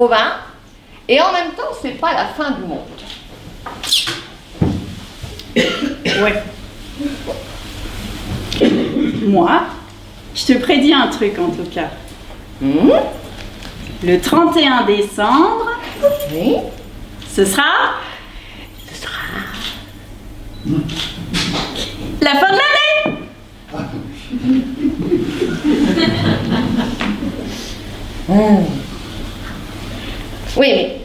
Robin, et en même temps, c'est pas la fin du monde. Ouais. Moi, je te prédis un truc en tout cas. Le 31 décembre, Oui. ce sera la fin de l'année. Oui, mais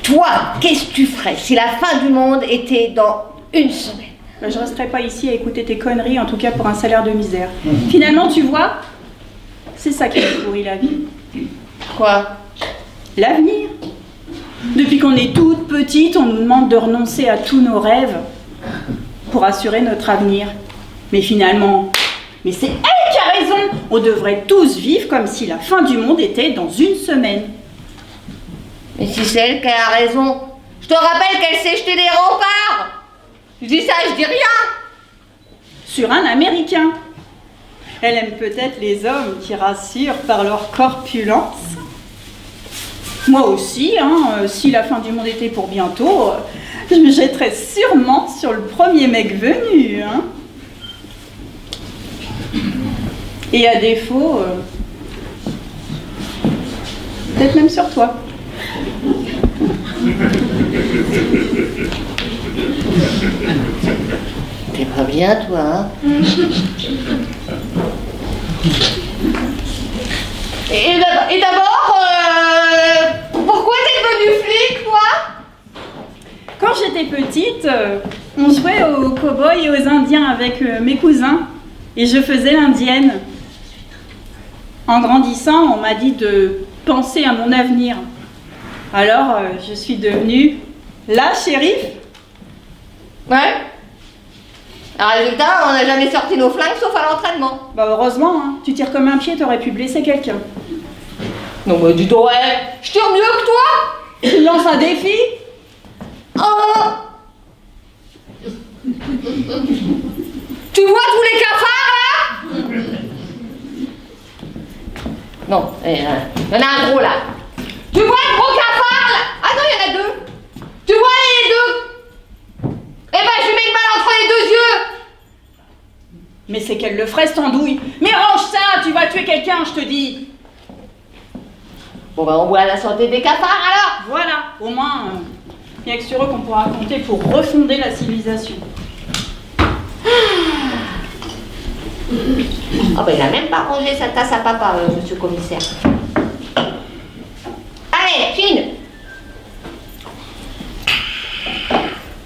toi, qu'est-ce que tu ferais si la fin du monde était dans une semaine? Je resterai pas ici à écouter tes conneries, en tout cas pour un salaire de misère. Finalement, tu vois, c'est ça qui nous pourrit la vie. Quoi? L'avenir. Depuis qu'on est toute petite, on nous demande de renoncer à tous nos rêves pour assurer notre avenir. Mais finalement, mais c'est elle qui a raison. On devrait tous vivre comme si la fin du monde était dans une semaine. Mais si c'est elle qui a raison, je te rappelle qu'elle s'est jetée des remparts. Je dis ça, je dis rien. Sur un Américain. Elle aime peut-être les hommes qui rassurent par leur corpulence. Moi aussi, si la fin du monde était pour bientôt, je me jetterais sûrement sur le premier mec venu. Et à défaut, peut-être même sur toi. T'es pas bien, toi, hein? Et d'abord, pourquoi t'es devenu flic, toi? Quand j'étais petite, on jouait aux cow-boys et aux indiens avec mes cousins et je faisais l'indienne. En grandissant, on m'a dit de penser à mon avenir. Alors, je suis devenue la shérif. Ouais. Alors, résultat, on n'a jamais sorti nos flingues sauf à l'entraînement. Bah heureusement, tu tires comme un pied, t'aurais pu blesser quelqu'un. Non, mais dis donc, ouais, je tire mieux que toi. Tu lances un défi? Oh. Tu vois tous les cafards, là? Non, il y en a un gros, là. Tu vois le gros cafard, là? Ah non, il y en a deux. Tu vois les deux? Eh ben, je lui mets une balle entre les deux yeux. Mais c'est qu'elle le ferait, cette andouille. Mais range ça, tu vas tuer quelqu'un, je te dis. Bon, ben, on voit la santé des cafards, alors. Voilà, au moins, il n'y a que sur eux qu'on pourra compter pour refonder la civilisation. Ah ben, il a même pas rangé sa tasse à papa, monsieur le commissaire. Allez, fine.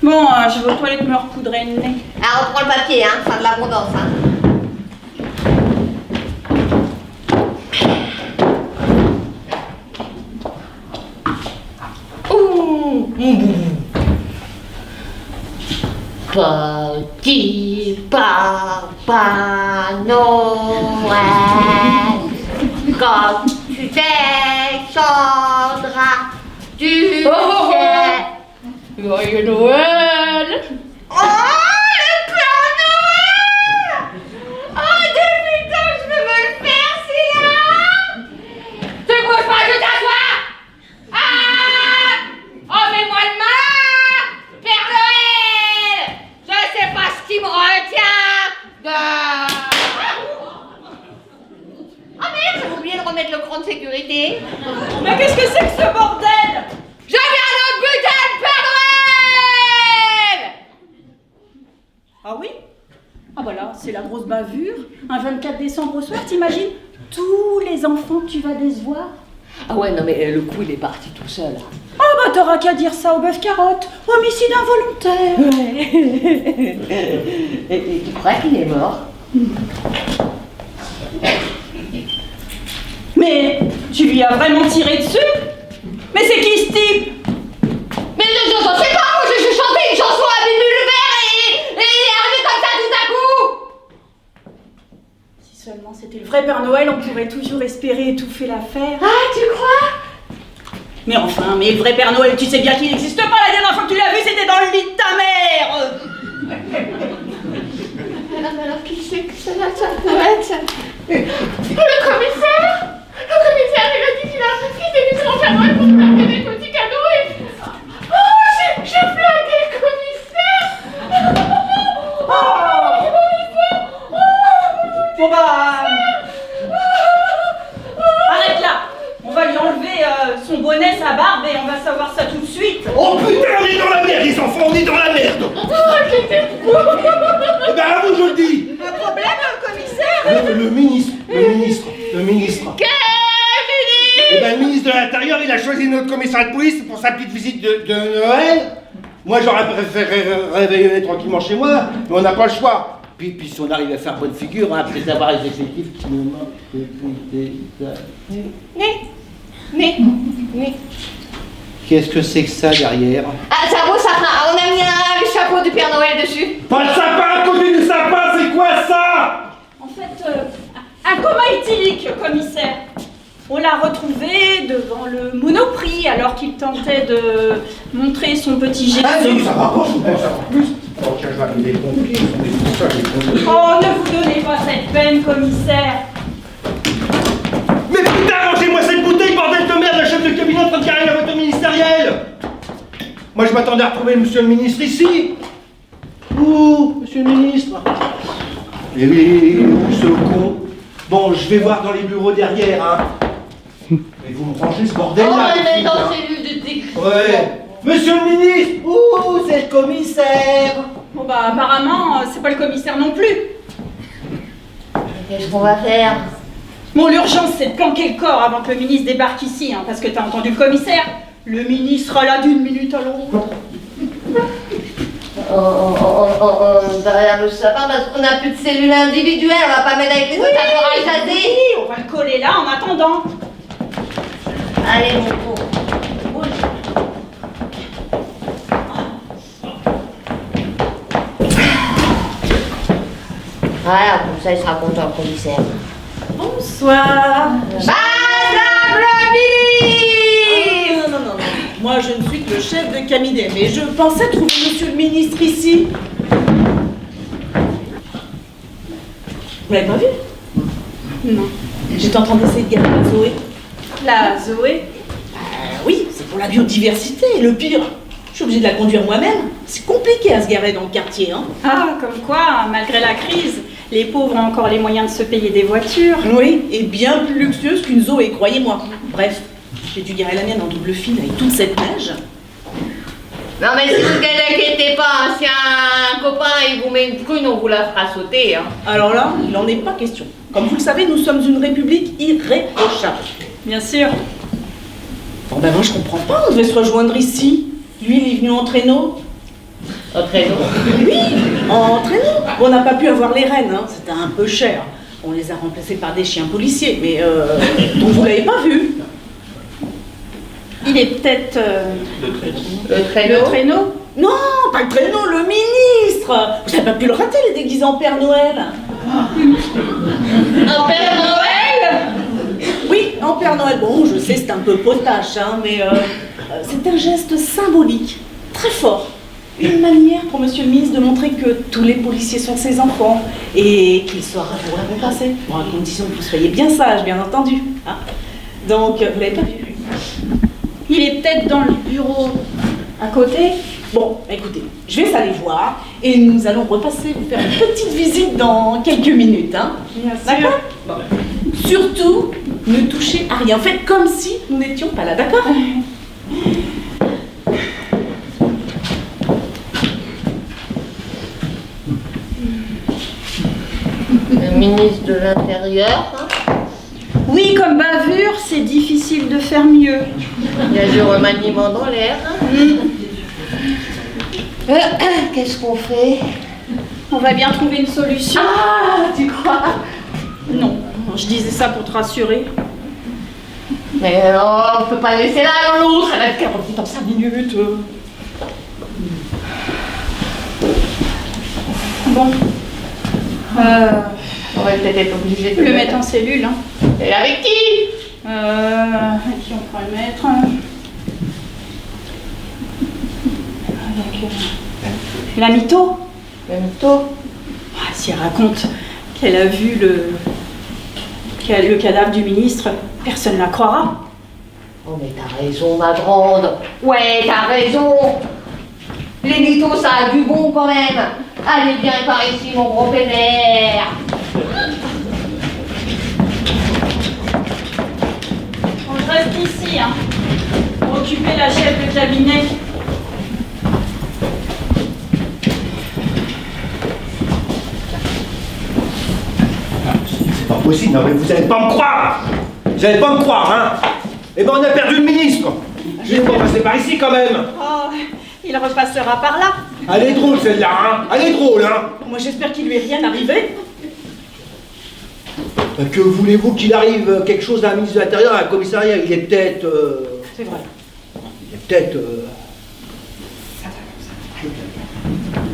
Bon, je vais aux toilettes me recoudrer le nez. Alors, reprends le papier, hein, fin de l'abondance, hein. Petit Papa Noël, quand tu descendras du ciel. Joyeux Noël! Oh, le Père Noël! Oh, depuis le temps que je veux me le faire, celui-là! Tu bouges pas, je t'assois! Ah! Oh, mets-moi le main! Père Noël! Je sais pas ce qui me retient de... Oh merde, j'ai oublié de remettre le cran de sécurité. Mais qu'est-ce que c'est que ce bordel? Je viens de buter le Père Noël! Ah oui? Ah bah là, c'est la grosse bavure. Un 24 décembre au soir, t'imagines tous les enfants que tu vas décevoir? Ah ouais, non mais le coup il est parti tout seul. Ah bah t'auras qu'à dire ça au bœuf carotte. Homicide involontaire. Et tu crois qu'il est mort? Mais tu lui as vraiment tiré dessus? Mais c'est qui ce type? Mais je sais pas, moi j'ai chanté une chanson à Bibi le Vert et il est arrivé comme ça tout à coup! Si seulement c'était le vrai Père Noël, on pourrait toujours espérer étouffer l'affaire. Ah, tu crois? Mais enfin, mais le vrai Père Noël, tu sais bien qu'il n'existe pas. La dernière fois que tu l'as vu, c'était dans le lit de ta mère. Alors qui c'est que ça peut être? Le commissaire? Le commissaire, il a dit C'était juste mon Père Noël pour me faire des petits cadeaux et... Oh, j'ai flagué le commissaire. Bon bah... Arrête là. On va lui enlever son bonnet, sa barbe et on va savoir ça tout de suite. Oh putain, on est dans la merde, les enfants, on est dans la merde. Eh ben à vous, je le dis. Un problème, commissaire? Le ministre. Eh ben le ministre de l'Intérieur, il a choisi notre commissaire de police pour sa petite visite de Noël. Moi, j'aurais préféré réveiller tranquillement chez moi, mais on n'a pas le choix. Puis si on arrive à faire bonne figure, hein, après avoir les effectifs qui nous manquent depuis Né. Qu'est-ce que c'est que ça derrière? Ah, ça vaut ça. On a mis le chapeau du Père Noël dessus. Pas de sapin à côté du sapin, c'est quoi ça? En fait, un coma éthylique, commissaire. On l'a retrouvé devant le Monoprix alors qu'il tentait de montrer son petit Jésus. Ah non, ça va pas, ça va plus. Oh tiens, je vais appeler les pompiers, Oh, ne vous donnez pas cette peine, commissaire. Mais putain, rangez-moi cette bouteille, bordel de merde, la chef de cabinet en train de carrer la voiture ministérielle. Moi, je m'attendais à retrouver monsieur le ministre ici. Ouh, monsieur le ministre. Et oui, où ce con? Bon, je vais voir dans les bureaux derrière, hein. Mais vous me rangez ce bordel là. Oh, on est dans hein. cellule de décret. Ouais. Monsieur le ministre. Ouh, c'est le commissaire. Bon bah apparemment, c'est pas le commissaire non plus. Qu'est-ce qu'on va faire? Bon, l'urgence c'est de planquer le corps avant que le ministre débarque ici, hein, parce que t'as entendu le commissaire. Le ministre sera là d'une minute à l'autre. Derrière le sapin parce qu'on n'a plus de cellules individuelles, on va pas mettre avec les autres à jaser. Oui, on va le coller là en attendant. Allez mon pauvre. Voilà, comme ça il sera content le commissaire. Bonsoir. Madame le ministre. Non. Moi, je ne suis que le chef de cabinet, mais je pensais trouver monsieur le ministre ici. Vous l'avez pas vu? Non. J'étais en train d'essayer de garder la Zoé. La Zoé? Oui, c'est pour la biodiversité. Et le pire, je suis obligée de la conduire moi-même. C'est compliqué à se garer dans le quartier, hein. Ah, comme quoi, malgré la crise, les pauvres ont encore les moyens de se payer des voitures. Oui, et bien plus luxueuse qu'une Zoé, croyez-moi. Bref, j'ai dû garer la mienne en double file avec toute cette neige. Non mais si vous inquiétez pas, hein, si un copain il vous met une prune, on vous la fera sauter. Hein. Alors là, il n'en est pas question. Comme vous le savez, nous sommes une république irréprochable. Bien sûr. Bon ben moi je comprends pas, on devait se rejoindre ici. Lui il est venu en traîneau. En traîneau. Oui, en traîneau. Bon, on n'a pas pu avoir les rennes, hein. C'était un peu cher. On les a remplacés par des chiens policiers, mais donc vous l'avez pas vu. Il est peut-être... Le traîneau. le traîneau? Non, pas le traîneau, le ministre. Vous n'avez pas pu le rater, les déguisés en Père Noël. Un Père Noël. Oui, en Père Noël. Bon, je sais, c'est un peu potache, hein, mais c'est un geste symbolique, très fort. Une manière pour monsieur le ministre de montrer que tous les policiers sont ses enfants et qu'il saura vous récompenser. Bon, à condition que vous soyez bien sage, bien entendu. Hein. Donc, vous l'avez pas vu. Il est peut-être dans le bureau à côté. Bon, écoutez, je vais aller voir et nous allons repasser vous faire une petite visite dans quelques minutes. Hein. Bien sûr. D'accord? Bon. Surtout, ne touchez à rien. Faites comme si nous n'étions pas là, d'accord? Le ministre de l'Intérieur. Hein. Oui, comme bavure, c'est difficile de faire mieux. Il y a du remaniement dans l'air. Hein. Qu'est-ce qu'on fait? On va bien trouver une solution. Ah, tu crois? Non, je disais ça pour te rassurer. Mais on peut pas laisser là l'autre, elle va être revient dans 5 minutes. Bon. On va peut-être être obligé de Le mettre en cellule. Hein. Et avec qui? Avec qui on pourrait le mettre? Avec la mytho. Le mytho. Ah, si elle raconte qu'elle a vu le cadavre du ministre, personne ne la croira. Oh, mais t'as raison, ma grande. Ouais, t'as raison. Les mythos, ça a du bon quand même. Allez, viens par ici, mon gros pépère. Je reste ici, hein, pour occuper la chef de cabinet. C'est pas possible, non mais vous allez pas me croire. Vous allez pas me croire, hein. Eh ben on a perdu le ministre. Je vais pas passer par ici quand même. Oh, il repassera par là. Elle est drôle celle-là, hein. Elle est drôle, hein. Moi, j'espère qu'il lui est rien arrivé. Que voulez-vous qu'il arrive quelque chose à un ministre de l'Intérieur, à un commissariat? Il est peut-être... C'est vrai. Il est peut-être...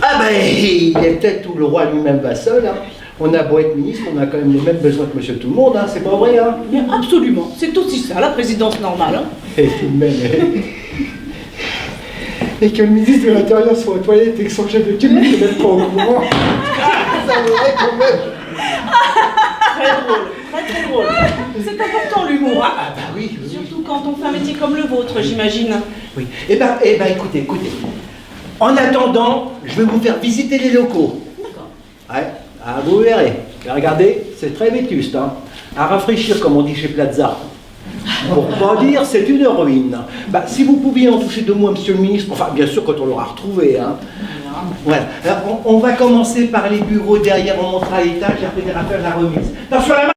Ah ben, il est peut-être où le roi lui-même va seul, hein. On a beau être ministre, on a quand même les mêmes besoins que monsieur tout le monde, hein. C'est pas vrai, hein. Mais absolument. C'est aussi ça, la présidence normale. Hein. Et tout de même... Et que le ministre de l'Intérieur soit aux toilettes et que son chef de cabinet ne même pas au courant. Ça m'aurait quand même... Très drôle, très drôle. C'est important l'humour. Hein. Ah bah oui, oui. Surtout quand on fait un métier comme le vôtre, j'imagine. Oui. Eh ben, écoutez. En attendant, je vais vous faire visiter les locaux. D'accord. Ouais, ah, vous verrez. Regardez, c'est très vétuste, hein. À rafraîchir, comme on dit chez Plaza. Pour pas dire, c'est une ruine. Bah, si vous pouviez en toucher 2 mots, monsieur le ministre, enfin, bien sûr, quand on l'aura retrouvé, hein. Voilà. Alors, on va commencer par les bureaux derrière, on montera à l'étage, et après, on va faire la remise. Attention à la main!